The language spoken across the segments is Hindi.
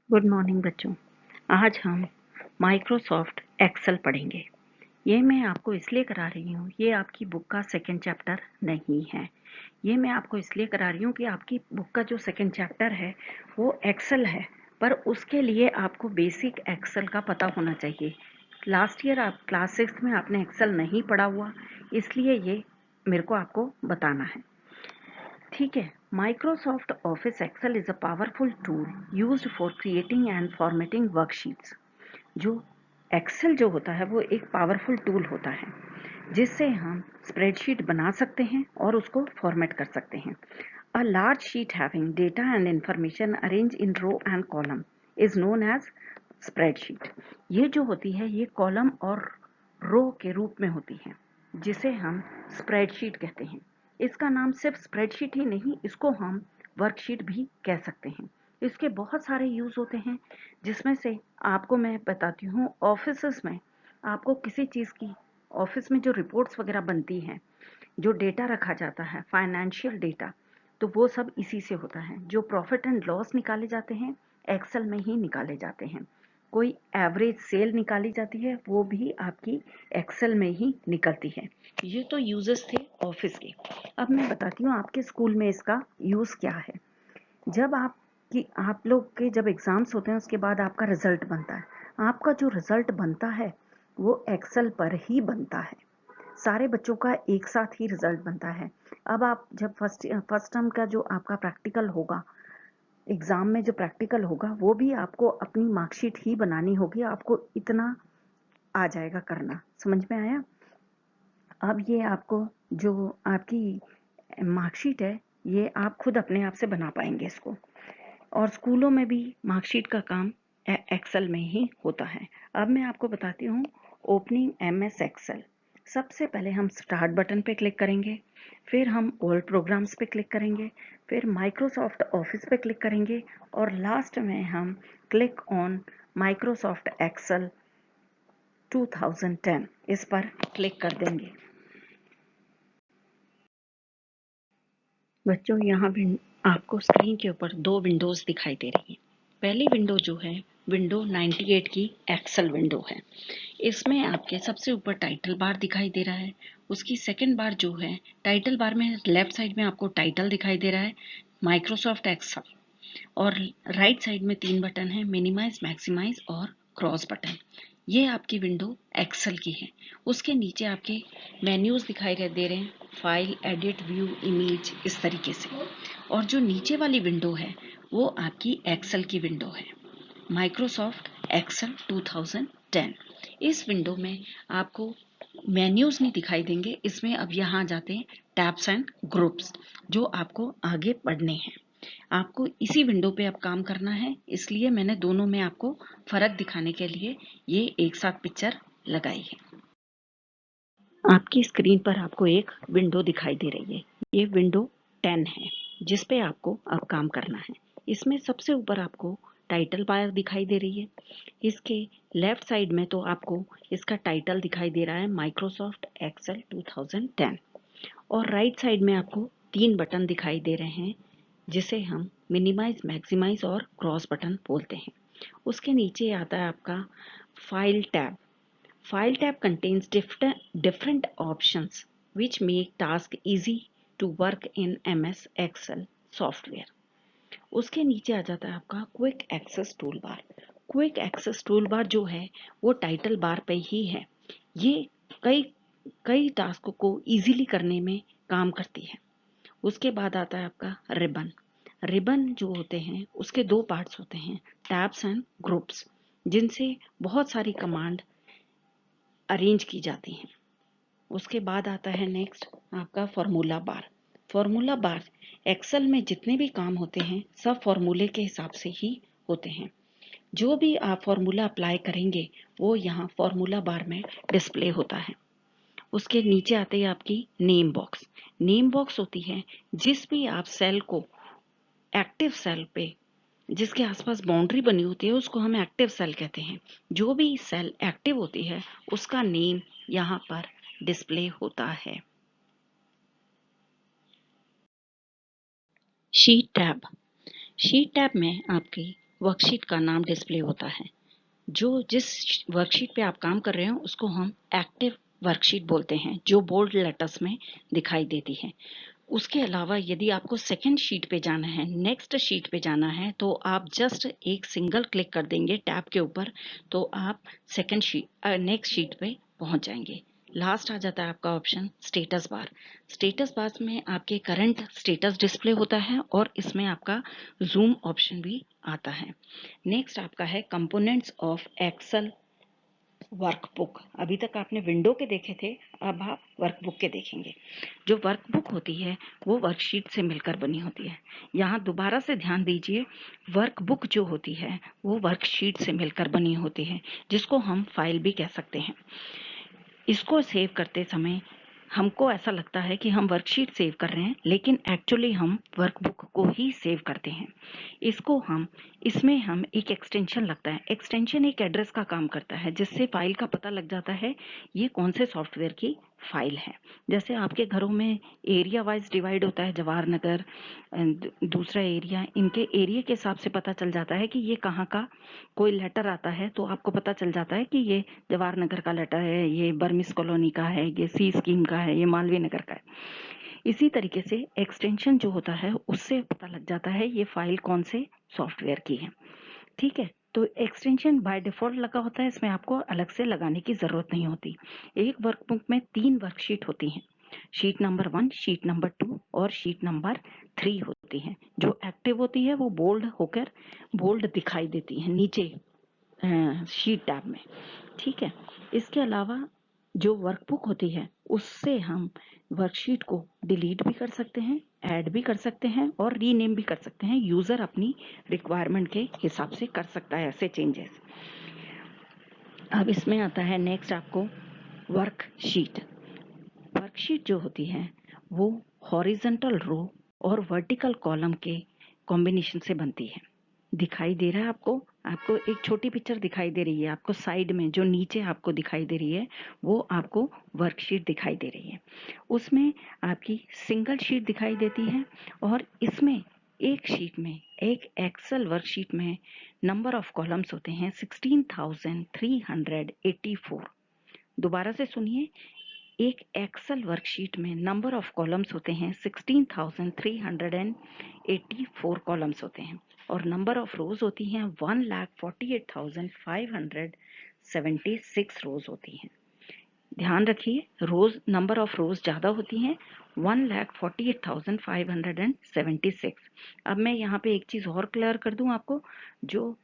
गुड मॉर्निंग बच्चों। आज हम माइक्रोसॉफ्ट एक्सेल पढ़ेंगे। ये मैं आपको इसलिए करा रही हूँ, ये आपकी बुक का सेकंड चैप्टर नहीं है। ये मैं आपको इसलिए करा रही हूँ कि आपकी बुक का जो सेकंड चैप्टर है वो एक्सेल है, पर उसके लिए आपको बेसिक एक्सेल का पता होना चाहिए। लास्ट ईयर आप क्लास 6 में आपने एक्सेल नहीं पढ़ा हुआ, इसलिए ये मेरे को आपको बताना है। ठीक है। Microsoft Office Excel is a powerful tool used for creating and formatting worksheets. जो एक्सेल जो होता है वो एक पावरफुल टूल होता है जिससे हम स्प्रेडशीट बना सकते हैं और उसको फॉर्मेट कर सकते हैं। A large sheet having data and information arrange in row and column is known as spreadsheet. ये जो होती है ये कॉलम और रो के रूप में होती है, जिसे हम स्प्रेडशीट कहते हैं। इसका नाम सिर्फ स्प्रेडशीट ही नहीं, इसको हम वर्कशीट भी कह सकते हैं। इसके बहुत सारे यूज होते हैं, जिसमें से आपको मैं बताती हूँ। ऑफिस में आपको किसी चीज़ की, ऑफिस में जो रिपोर्ट्स वगैरह बनती हैं, जो डेटा रखा जाता है, फाइनेंशियल डेटा, तो वो सब इसी से होता है। जो प्रॉफिट एंड लॉस निकाले जाते हैं एक्सेल में ही निकाले जाते हैं। कोई एवरेज सेल निकाली जाती है वो भी आपकी एक्सेल में ही निकलती है। ये तो यूजेस थे ऑफिस के। अब मैं बताती हूँ आपके स्कूल में इसका यूज़ क्या है। जब आप लोग के जब एग्ज़ाम्स होते हैं उसके बाद आपका रिज़ल्ट बनता है। आपका जो रिज़ल्ट बनता है वो एक्सेल पर ही बनता है। सारे बच्चों का एक साथ ही रिज़ल्ट बनता है। अब आप जब फर्स्ट टर्म का जो आपका प्रैक्टिकल होगा, एग्ज़ाम में जो प्रैक्टिकल होगा, वो भी आपको अपनी मार्कशीट ही बनानी होगी। आपको इतना आ जाएगा करना। समझ में आया? अब ये आपको जो आपकी मार्कशीट है, ये आप खुद अपने आप से बना पाएंगे इसको। और स्कूलों में भी मार्कशीट का काम एक्सेल में ही होता है। अब मैं आपको बताती हूँ ओपनिंग एमएस एक्सेल। सबसे पहले हम स्टार्ट बटन पे क्लिक करेंगे, फिर हम ऑल प्रोग्राम्स पे क्लिक करेंगे, फिर माइक्रोसॉफ्ट ऑफिस पे क्लिक करेंगे और लास्ट में हम क्लिक ऑन माइक्रोसॉफ्ट एक्सेल 2010 इस पर क्लिक कर देंगे। बच्चों, यहाँ भी आपको स्क्रीन के ऊपर दो विंडोज़ दिखाई दे रही हैं। पहली विंडो जो है विंडो 98 की एक्सेल विंडो है। इसमें आपके सबसे ऊपर टाइटल बार दिखाई दे रहा है। उसकी सेकंड बार जो है, टाइटल बार में लेफ्ट साइड में आपको टाइटल दिखाई दे रहा है माइक्रोसॉफ्ट एक्सेल, और राइट साइड में 3 बटन है, मिनिमाइज, मैक्सिमाइज और क्रॉस बटन। ये आपकी विंडो एक्सेल की है। उसके नीचे आपके मेन्यूज दिखाई दे रहे हैं, फाइल, एडिट, व्यू, इमेज, इस तरीके से। और जो नीचे वाली विंडो है वो आपकी एक्सेल की विंडो है, माइक्रोसॉफ्ट एक्सेल 2010। इस विंडो में आपको मेन्यूज नहीं दिखाई देंगे। इसमें अब यहाँ जाते हैं टैब्स एंड ग्रुप्स, जो आपको आगे पढ़ने हैं। आपको इसी विंडो पे अब काम करना है, इसलिए मैंने दोनों में आपको फर्क दिखाने के लिए ये एक साथ पिक्चर लगाई है। आपकी स्क्रीन पर आपको एक विंडो दिखाई दे रही है। ये विंडो 10 है, जिस पे आपको अब काम करना है। इसमें सबसे ऊपर आपको टाइटल बार दिखाई दे रही है। इसके लेफ्ट साइड में तो आपको इसका टाइटल दिखाई दे रहा है माइक्रोसॉफ्ट एक्सेल 2010, और राइट साइड में आपको 3 बटन दिखाई दे रहे हैं, जिसे हम मिनिमाइज, मैक्सिमाइज और क्रॉस बटन बोलते हैं। उसके नीचे आता है आपका file tab. File tab contains different options which make task easy to work in MS Excel software. उसके नीचे आ जाता है आपका quick access tool bar. Quick access tool bar जो है वो टाइटल बार पे ही है। ये कई कई टास्क को इजीली करने में काम करती है। उसके बाद आता है आपका रिबन। रिबन जो होते हैं उसके दो पार्ट्स होते हैं, टैब्स एंड ग्रुप्स, जिनसे बहुत सारी कमांड अरेंज की जाती हैं। उसके बाद आता है नेक्स्ट आपका formula bar. Formula bar Excel में जितने भी काम होते हैं सब फॉर्मूले के हिसाब से ही होते हैं। जो भी आप फॉर्मूला अप्लाई करेंगे वो यहाँ फॉर्मूला बार में डिस्प्ले होता है। उसके नीचे आते ही आपकी नेम बॉक्स। नेम बॉक्स होती है जिस भी आप सेल को, एक्टिव सेल पे जिसके आसपास बाउंड्री बनी होती है उसको हम एक्टिव सेल कहते हैं। जो भी सेल एक्टिव होती है उसका नेम यहाँ पर डिस्प्ले होता है। Sheet tab. शीट टैब में आपकी वर्कशीट का नाम डिस्प्ले होता है। जो जिस वर्कशीट पे आप काम कर रहे हो उसको हम एक्टिव वर्कशीट बोलते हैं, जो बोल्ड लेटर्स में दिखाई देती है। उसके अलावा यदि आपको सेकेंड शीट पे जाना है, नेक्स्ट शीट पे जाना है, तो आप जस्ट एक सिंगल क्लिक कर देंगे टैब के ऊपर, तो आप सेकेंड शीट नेक्स्ट शीट पे पहुंच जाएंगे। लास्ट आ जाता है आपका option status bar. Status bar में आपके करंट स्टेटस डिस्प्ले होता है और इसमें आपका जूम ऑप्शन भी आता है। नेक्स्ट आपका है कंपोनेंट्स ऑफ एक्सेल वर्कबुक। अभी तक आपने विंडो के देखे थे, अब आप वर्कबुक के देखेंगे। जो वर्कबुक होती है वो वर्कशीट से मिलकर बनी होती है। यहाँ दोबारा से ध्यान दीजिए, वर्कबुक जो होती है वो वर्कशीट से मिलकर बनी होती है, जिसको हम फाइल भी कह सकते हैं। इसको सेव करते समय हमको ऐसा लगता है कि हम वर्कशीट सेव कर रहे हैं, लेकिन एक्चुअली हम वर्कबुक को ही सेव करते हैं। इसमें हम एक एक्सटेंशन लगता है। एक्सटेंशन एक एड्रेस का काम करता है, जिससे फाइल का पता लग जाता है ये कौन से सॉफ्टवेयर की फाइल है। जैसे आपके घरों में एरिया वाइज डिवाइड होता है, जवाहर नगर दूसरा एरिया, इनके एरिया के हिसाब से पता चल जाता है कि ये कहाँ का कोई लेटर आता है, तो आपको पता चल जाता है कि ये जवाहर नगर का लेटर है, ये बर्मिस कॉलोनी का है, ये सी स्कीम का है, ये मालवीय नगर का है। इसी तरीके से एक्सटेंशन जो होता है उससे पता लग जाता है ये फाइल कौन से सॉफ्टवेयर की है। ठीक है, तो एक्सटेंशन बाय डिफॉल्ट लगा होता है, इसमें आपको अलग से लगाने की जरूरत नहीं होती। एक वर्कबुक में 3 वर्कशीट होती हैं। शीट नंबर 1, शीट नंबर 2 और शीट नंबर 3 होती है। जो एक्टिव होती है वो बोल्ड होकर बोल्ड दिखाई देती है नीचे शीट टैब में। ठीक है, इसके अलावा जो वर्कबुक होती है उससे हम वर्कशीट को डिलीट भी कर सकते हैं, ऐड भी कर सकते हैं और रीनेम भी कर सकते हैं। यूजर अपनी रिक्वायरमेंट के हिसाब से कर सकता है ऐसे चेंजेस। अब इसमें आता है नेक्स्ट आपको वर्कशीट। वर्कशीट जो होती है वो हॉरिजॉन्टल रो और वर्टिकल कॉलम के कॉम्बिनेशन से बनती है। दिखाई दे रहा है आपको? आपको एक छोटी पिक्चर दिखाई दे रही है, आपको साइड में जो नीचे आपको दिखाई दे रही है वो आपको वर्कशीट दिखाई दे रही है। उसमें आपकी सिंगल शीट दिखाई देती है और इसमें एक शीट में, एक एक्सेल वर्कशीट में नंबर ऑफ कॉलम्स होते हैं 16,384। दोबारा से सुनिए, एक एक्सेल वर्कशीट में नंबर ऑफ कॉलम्स होते हैं 16,384 कॉलम्स होते हैं और नंबर ऑफ रोज होती हैं 1,48,576 रोज होती हैं। ध्यान रखिए, रोज नंबर ऑफ रोज ज्यादा होती हैं, 1,48,576। अब मैं यहाँ पे एक चीज और क्लियर कर दूं आपको, जो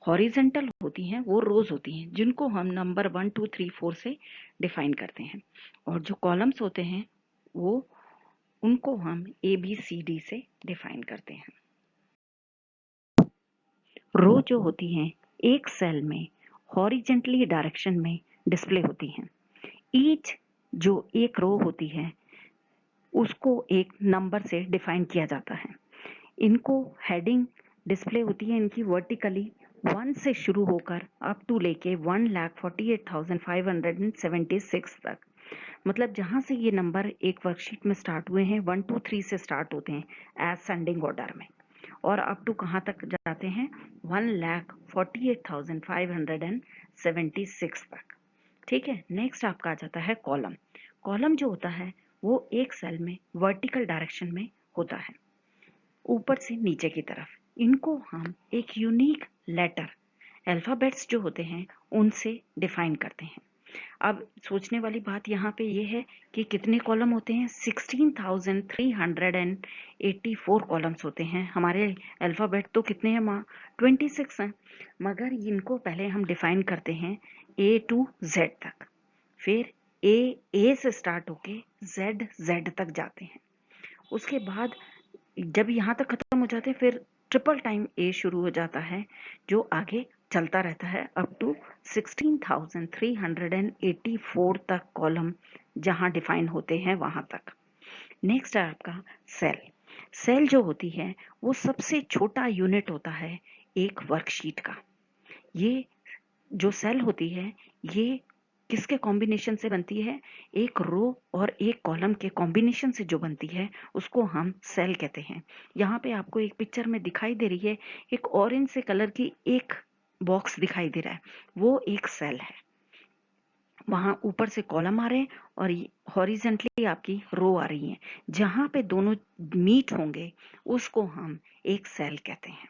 हॉरिजेंटल होती हैं वो रोज होती हैं जिनको हम नंबर 1 2 3 4 से डिफाइन करते हैं, और जो कॉलम्स होते हैं वो उनको हम ABCD से डिफाइन करते हैं। रो जो होती हैं एक सेल में हॉरिजेंटली डायरेक्शन में डिस्प्ले होती हैं। ईच जो एक रो होती है उसको एक नंबर से डिफाइन किया जाता है। इनको हेडिंग डिस्प्ले होती है इनकी वर्टिकली 1 से शुरू होकर अप टू लेके 1,48,576 तक। मतलब जहां से ये नंबर एक वर्कशीट में स्टार्ट हुए हैं 1 2 3 से स्टार्ट होते हैं असेंडिंग ऑर्डर में, और अप टू कहाँ तक जाते हैं 1,48,576 तक। ठीक है, नेक्स्ट आपका आ जाता है कॉलम। कॉलम जो होता है वो एक सेल में वर्टिकल डायरेक्शन में होता है, ऊपर से नीचे की तरफ। इनको हम एक यूनिक लेटर, अल्फाबेट्स जो होते हैं उनसे डिफाइन करते हैं। अब सोचने वाली बात यहाँ पे ये है कि कितने कॉलम होते हैं, 16,384 कॉलम्स होते हैं। हमारे अल्फाबेट तो कितने हैं माँ, 26 हैं, मगर इनको पहले हम डिफाइन करते हैं A to Z तक, फिर A से स्टार्ट होके Z तक जाते हैं। उसके बाद जब यहाँ तक खत्म हो जाते हैं फिर ट्रिपल टाइम A शुरू हो जाता है, जो आगे चलता रहता है अप टू 16,384 तक कॉलम जहां डिफाइन होते हैं वहां तक। नेक्स्ट है आपका सेल। सेल जो होती है वो सबसे छोटा यूनिट होता है एक वर्कशीट का। ये जो सेल होती है ये किसके कॉम्बिनेशन से बनती है? एक रो और एक कॉलम के कॉम्बिनेशन से जो बनती है उसको हम सेल कहते हैं। यहाँ पे आपको एक पिक्चर में दिखाई दे रही है, एक ऑरेंज से कलर की एक बॉक्स दिखाई दे रहा है, वो एक सेल है। वहां ऊपर से कॉलम आ रहे हैं और हॉरिजेंटली आपकी रो आ रही है। जहां पे दोनों मीट होंगे उसको हम एक सेल कहते हैं।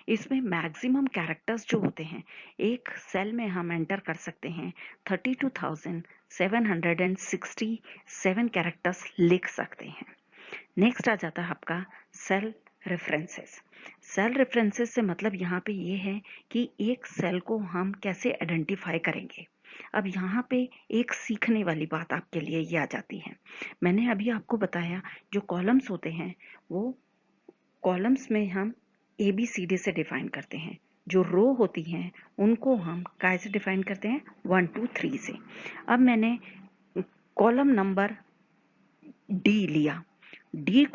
इसमें मैक्सिमम कैरेक्टर्स जो होते हैं, एक सेल में हम एंटर कर सकते हैं 32,767 कैरेक्टर्स लिख सकते हैं। नेक्स्ट आ जाता है आपका सेल रेफरेंसेस। सेल रेफरेंसेस से मतलब यहाँ पे ये है कि एक सेल को हम कैसे आइडेंटिफाई करेंगे। अब यहाँ पे एक सीखने वाली बात आपके लिए ये आ जाती है। मैंने अभी आपको बताया जो कॉलम्स होते हैं वो कॉलम्स में हम ABCD से डिफाइन करते हैं। जो रो होती हैं उनको हम कैसे डिफाइन करते हैं? 1 2 3 से। अब मैंने कॉलम नंबर डी लिया, डी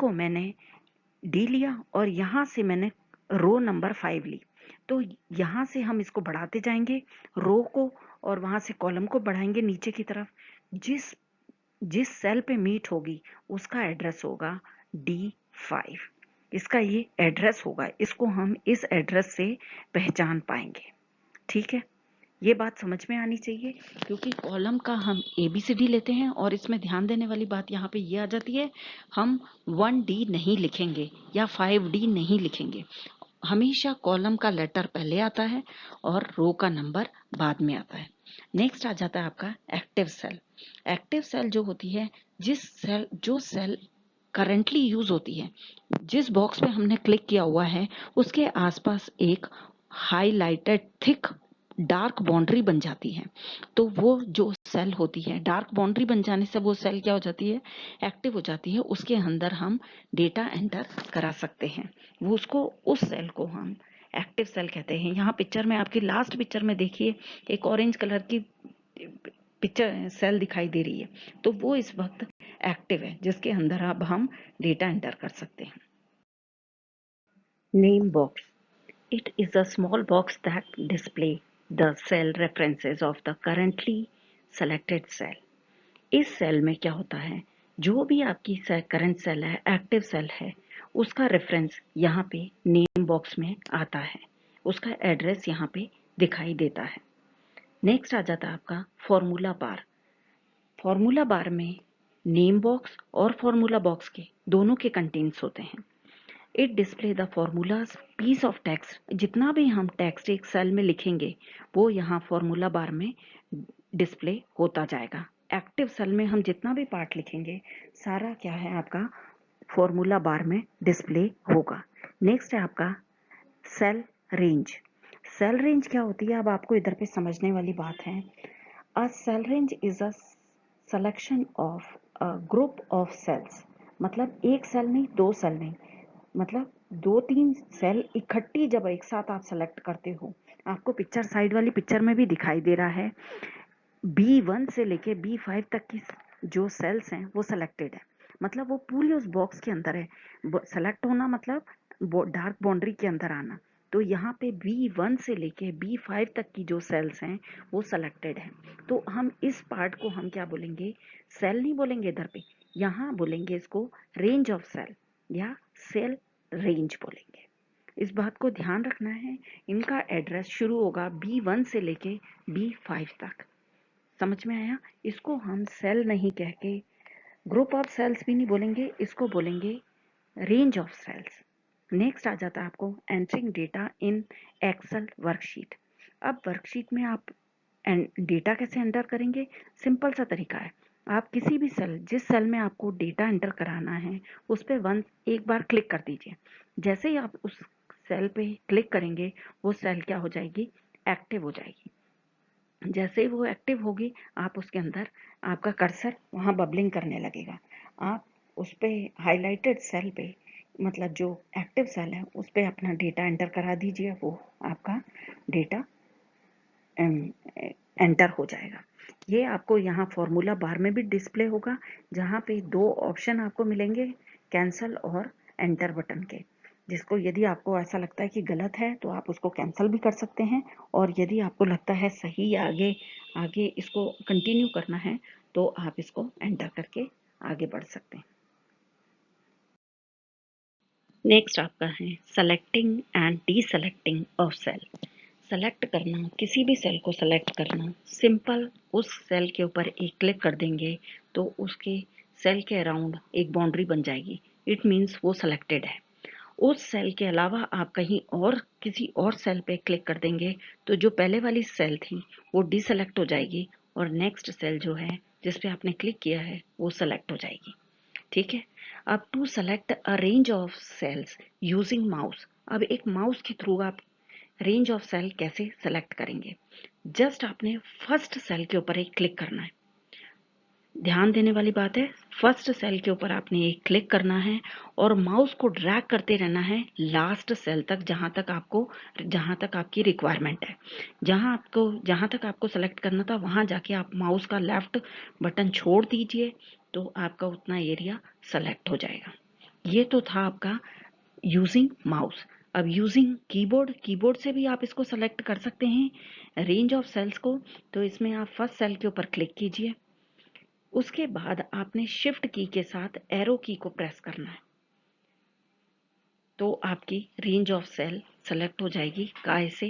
लिया और यहाँ से मैंने रो नंबर 5 ली। तो यहाँ से हम इसको बढ़ाते जाएंगे रो को, और वहां से कॉलम को बढ़ाएंगे नीचे की तरफ। जिस सेल पे मीट होगी उसका एड्रेस होगा D5। इसका ये एड्रेस होगा, इसको हम इस एड्रेस से पहचान पाएंगे। ठीक है, ये बात समझ में आनी चाहिए, क्योंकि कॉलम का हम ABCD लेते हैं और इसमें ध्यान देने वाली बात यहाँ पे ये आ जाती है, हम 1D नहीं लिखेंगे या 5D नहीं लिखेंगे। हमेशा कॉलम का लेटर पहले आता है और रो का नंबर बाद में आता है। नेक्स्ट आ जाता है आपका एक्टिव सेल। एक्टिव सेल जो होती है, जो सेल करंटली यूज होती है, जिस बॉक्स पे हमने क्लिक किया हुआ है उसके आसपास एक हाईलाइटेड थिक डार्क बाउंड्री बन जाती है। तो वो जो सेल होती है, डार्क बाउंड्री बन जाने से वो सेल क्या हो जाती है? एक्टिव हो जाती है। उसके अंदर हम डेटा एंटर करा सकते हैं। उस सेल को हम एक्टिव सेल कहते हैं। यहाँ पिक्चर में, आपकी लास्ट पिक्चर में देखिए, एक ऑरेंज कलर की पिक्चर सेल दिखाई दे रही है, तो वो इस वक्त एक्टिव है, जिसके अंदर अब हम डेटा एंटर कर सकते हैं। Name box. It is a small box that displays the cell references of the currently selected cell. इस सेल में क्या होता है, जो भी आपकी करंट सेल है, एक्टिव सेल है, उसका रेफरेंस यहाँ पे नेम बॉक्स में आता है, उसका एड्रेस यहाँ पे दिखाई देता है। नेक्स्ट आ जाता है आपका फॉर्मूला बार। फॉर्मूला बार में नेम बॉक्स और फॉर्मूला बॉक्स के दोनों के कंटेंट्स होते हैं। It display the formulas piece of text. जितना भी हम टेक्स्ट एक सेल में लिखेंगे वो यहाँ फॉर्मूला बार में डिस्प्ले होता जाएगा। एक्टिव सेल में हम जितना भी पार्ट लिखेंगे सारा क्या है आपका फॉर्मूला बार में डिस्प्ले होगा। नेक्स्ट है आपका सेल रेंज। सेल रेंज क्या होती है, अब आपको इधर पे समझने वाली बात है। A cell range is a selection of a group of cells. मतलब एक सेल नहीं, दो सेल नहीं, मतलब 2-3 सेल इकट्ठी जब एक साथ आप सेलेक्ट करते हो। आपको पिक्चर साइड वाली पिक्चर में भी दिखाई दे रहा है, B1 से लेके B5 तक की जो सेल्स हैं वो सिलेक्टेड है, मतलब वो पूरी उस बॉक्स के अंदर है। सेलेक्ट होना मतलब डार्क बाउंड्री के अंदर आना। तो यहाँ पे B1 से लेके B5 तक की जो सेल्स हैं वो सिलेक्टेड है। तो हम इस पार्ट को हम क्या बोलेंगे, सेल नहीं बोलेंगे इधर पे, यहाँ बोलेंगे इसको रेंज ऑफ सेल या सेल रेंज बोलेंगे। इस बात को ध्यान रखना है, इनका एड्रेस शुरू होगा B1 से लेके B5 तक। समझ में आया? इसको हम सेल नहीं कह के ग्रुप ऑफ सेल्स भी नहीं बोलेंगे, इसको बोलेंगे रेंज ऑफ सेल्स। नेक्स्ट आ जाता है आपको entering data in Excel worksheet. अब वर्कशीट में आप डेटा कैसे एंटर करेंगे? सिंपल सा तरीका है, आप किसी भी सेल, जिस सेल में आपको डेटा एंटर कराना है उस पर एक बार क्लिक कर दीजिए। जैसे ही आप उस सेल पे क्लिक करेंगे वो सेल क्या हो जाएगी, एक्टिव हो जाएगी। जैसे ही वो एक्टिव होगी आप उसके अंदर, आपका कर्सर वहाँ बबलिंग करने लगेगा। आप उस पर हाईलाइटेड सेल पे, मतलब जो एक्टिव सेल है उस पर अपना डेटा एंटर करा दीजिए, वो आपका डेटा एंटर हो जाएगा। ये आपको यहाँ फॉर्मूला बार में भी डिस्प्ले होगा, जहाँ पे 2 ऑप्शन आपको मिलेंगे, कैंसल और एंटर बटन के, जिसको यदि आपको ऐसा लगता है कि गलत है तो आप उसको कैंसिल भी कर सकते हैं, और यदि आपको लगता है सही आगे आगे इसको कंटिन्यू करना है तो आप इसको एंटर करके आगे बढ़ सकते हैं। नेक्स्ट आपका है selecting and deselecting of cell. Select करना, किसी भी सेल को सेलेक्ट करना, सिंपल उस सेल के ऊपर एक क्लिक कर देंगे तो उसके सेल के अराउंड एक बाउंड्री बन जाएगी। इट मीन्स वो सेलेक्टेड है। उस सेल के अलावा आप कहीं और किसी और सेल पे क्लिक कर देंगे तो जो पहले वाली सेल थी वो डीसेलेक्ट हो जाएगी और नेक्स्ट सेल जो है जिस पे आपने क्लिक किया है वो सेलेक्ट हो जाएगी। ठीक है। अब to select a range of cells using mouse, अब एक माउस के थ्रू आप रेंज ऑफ सेल कैसे सेलेक्ट करेंगे। जस्ट आपने फर्स्ट सेल के ऊपर एक क्लिक करना है। ध्यान देने वाली बात है, फर्स्ट सेल के ऊपर आपने एक क्लिक करना है और माउस को ड्रैग करते रहना है लास्ट सेल तक, जहां तक आपकी रिक्वायरमेंट है। जहां तक आपको सेलेक्ट करना था वहां जाके आप माउस का लेफ्ट बटन छोड़ दीजिए तो आपका उतना एरिया सेलेक्ट हो जाएगा। ये तो था आपका यूजिंग माउस। अब यूजिंग कीबोर्ड, कीबोर्ड से भी आप इसको सेलेक्ट कर सकते हैं रेंज ऑफ सेल्स को। तो इसमें आप फर्स्ट सेल के ऊपर क्लिक कीजिए, उसके बाद आपने शिफ्ट की के साथ एरो की को प्रेस करना है तो आपकी रेंज ऑफ सेल सेलेक्ट हो जाएगी। काय से?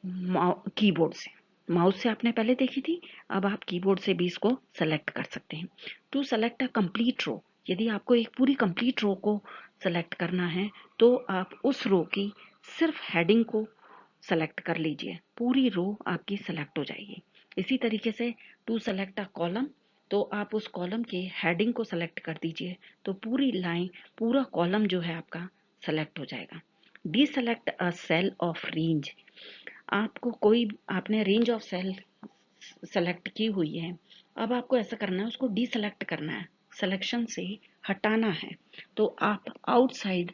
कीबोर्ड से। माउस से आपने पहले देखी थी, अब आप कीबोर्ड से भी इसको सेलेक्ट कर सकते हैं। टू सेलेक्ट अ कंप्लीट रो, यदि आपको एक पूरी कंप्लीट रो को सेलेक्ट करना है तो आप उस रो की सिर्फ हेडिंग को सेलेक्ट कर लीजिए, पूरी रो आपकी सेलेक्ट हो जाएगी। इसी तरीके से टू सेलेक्ट अ कॉलम, तो आप उस कॉलम के हेडिंग को सेलेक्ट कर दीजिए तो पूरी लाइन, पूरा कॉलम जो है आपका सेलेक्ट हो जाएगा। Deselect a cell of range, आपने रेंज ऑफ सेल सेलेक्ट की हुई है, अब आपको ऐसा करना है, उसको डीसेलेक्ट करना है, सिलेक्शन से हटाना है। तो आप आउटसाइड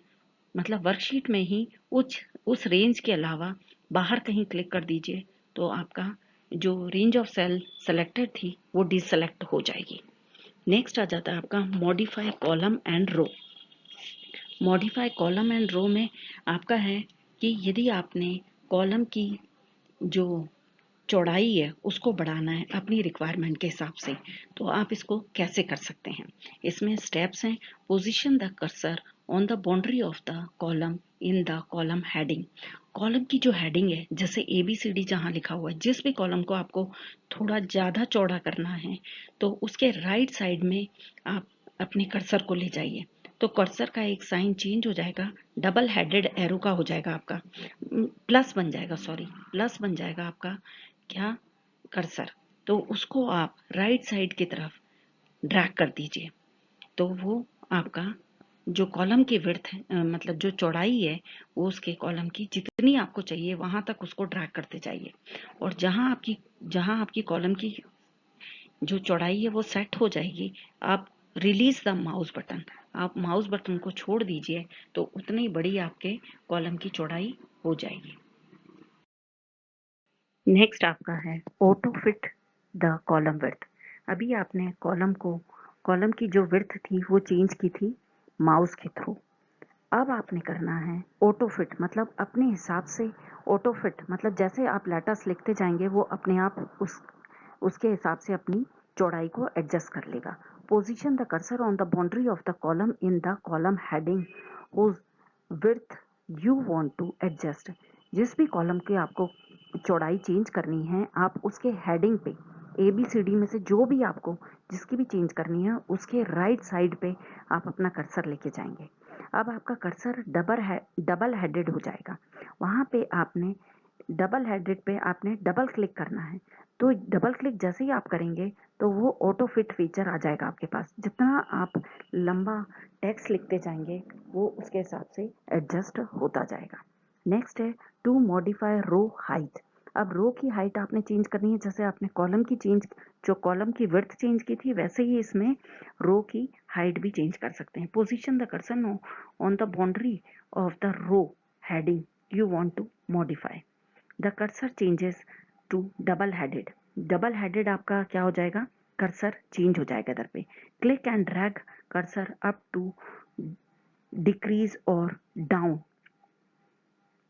मतलब वर्कशीट में ही उस रेंज के अलावा बाहर कहीं क्लिक कर दीजिए तो आपका जो रेंज ऑफ सेल सेलेक्टेड थी वो डीसेलेक्ट हो जाएगी। नेक्स्ट आ जाता है आपका modify column and row. Modify column and row में आपका है कि यदि आपने कॉलम की जो चौड़ाई है उसको बढ़ाना है अपनी रिक्वायरमेंट के हिसाब से तो आप इसको कैसे कर सकते हैं। इसमें स्टेप्स हैं। Position the cursor on the boundary of the column in the column heading. Column की जो हेडिंग है, जैसे ABCD जहां लिखा हुआ है, जिस भी कॉलम को आपको थोड़ा ज्यादा चौड़ा करना है तो उसके राइट साइड में आप अपने कर्सर को ले जाइए तो कर्सर का एक साइन चेंज हो जाएगा, डबल हेडेड एरो का हो जाएगा आपका, प्लस बन जाएगा, सॉरी प्लस बन जाएगा आपका क्या, कर्सर। तो उसको आप राइट साइड की तरफ ड्रैग कर दीजिए तो वो आपका जो कॉलम की विड्थ है, मतलब जो चौड़ाई है वो उसके कॉलम की जितनी आपको चाहिए वहां तक उसको ड्रैग करते जाइए। और जहां आपकी कॉलम की जो चौड़ाई है वो सेट हो जाएगी, आप रिलीज द माउस बटन, आप माउस बटन को छोड़ दीजिए तो उतनी बड़ी आपके कॉलम की चौड़ाई हो जाएगी। नेक्स्ट आपका है auto fit the column width. अभी आपने कॉलम की जो विड्थ थी वो चेंज की थी माउस के थ्रू। अब आपने करना है ऑटो फिट, मतलब अपने हिसाब से। ऑटो फिट मतलब जैसे आप लेटर्स लिखते जाएंगे वो अपने आप उसके हिसाब से अपनी चौड़ाई को एडजस्ट कर लेगा। Position the cursor on the boundary of the column in the column heading whose width you want to adjust. जिस भी कॉलम के आपको चौड़ाई चेंज करनी है आप उसके हेडिंग पे ABCD में से जो भी आपको जिसकी भी चेंज करनी है उसके राइट साइड पे आप अपना कर्सर लेके जाएंगे। अब आपका कर्सर डबल हेडेड हो जाएगा। वहां पे आपने डबल हेडेड पे आपने डबल क्लिक करना है। तो डबल क्लिक जैसे ही आप करेंगे तो वो ऑटो फिट फीचर आ जाएगा आपके पास। जितना आप लंबा टेक्स्ट लिखते जाएंगे वो उसके हिसाब से एडजस्ट होता जाएगा। नेक्स्ट है टू मॉडिफाई रो हाइट। अब रो की हाइट आपने चेंज करनी है, जैसे आपने कॉलम की विड्थ चेंज की थी वैसे ही इसमें रो की हाइट भी चेंज कर सकते हैं। Position the cursor on the boundary of the row heading you want to modify. The cursor changes to double headed. Double headed आपका क्या हो जाएगा, कर्सर चेंज हो जाएगा इधर पे। Click and drag cursor up to decrease और down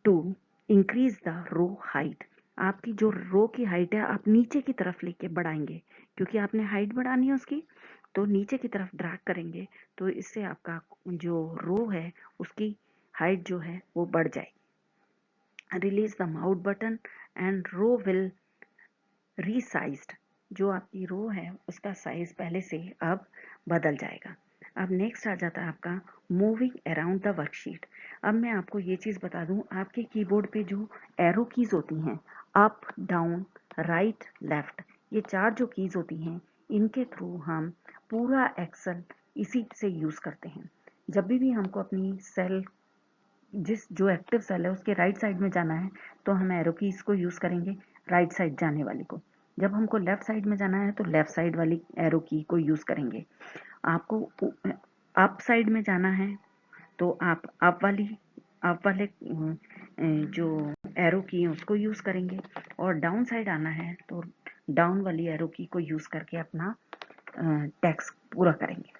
to increase the row height. आपकी जो रो की हाइट है आप नीचे की तरफ लेके बढ़ाएंगे, क्योंकि आपने हाइट बढ़ानी है उसकी, तो नीचे की तरफ ड्रैग करेंगे, तो इससे आपका जो रो है उसकी हाइट जो है वो बढ़ जाएगी। Release the mouth button and row will resized. जो आपकी रो है उसका साइज पहले से अब बदल जाएगा। अब नेक्स्ट आ जाता है आपका मूविंग अराउंड द वर्कशीट। अब मैं आपको ये चीज़ बता दूं, आपके कीबोर्ड पे जो एरो कीज होती हैं, अप डाउन राइट लेफ्ट, ये 4 जो कीज होती हैं, इनके थ्रू हम पूरा एक्सेल इसी से यूज़ करते हैं। जब भी हमको अपनी सेल, जिस जो एक्टिव सेल है उसके राइट साइड में जाना है, तो हम एरो कीज को यूज करेंगे राइट साइड जाने वाली को। जब हमको लेफ्ट साइड में जाना है तो लेफ्ट साइड वाली एरो की को यूज करेंगे। आपको अप साइड में जाना है तो आप अप वाले जो एरो की है उसको यूज करेंगे, और डाउन साइड आना है तो डाउन वाली एरो की को यूज करके अपना टेक्स्ट पूरा करेंगे।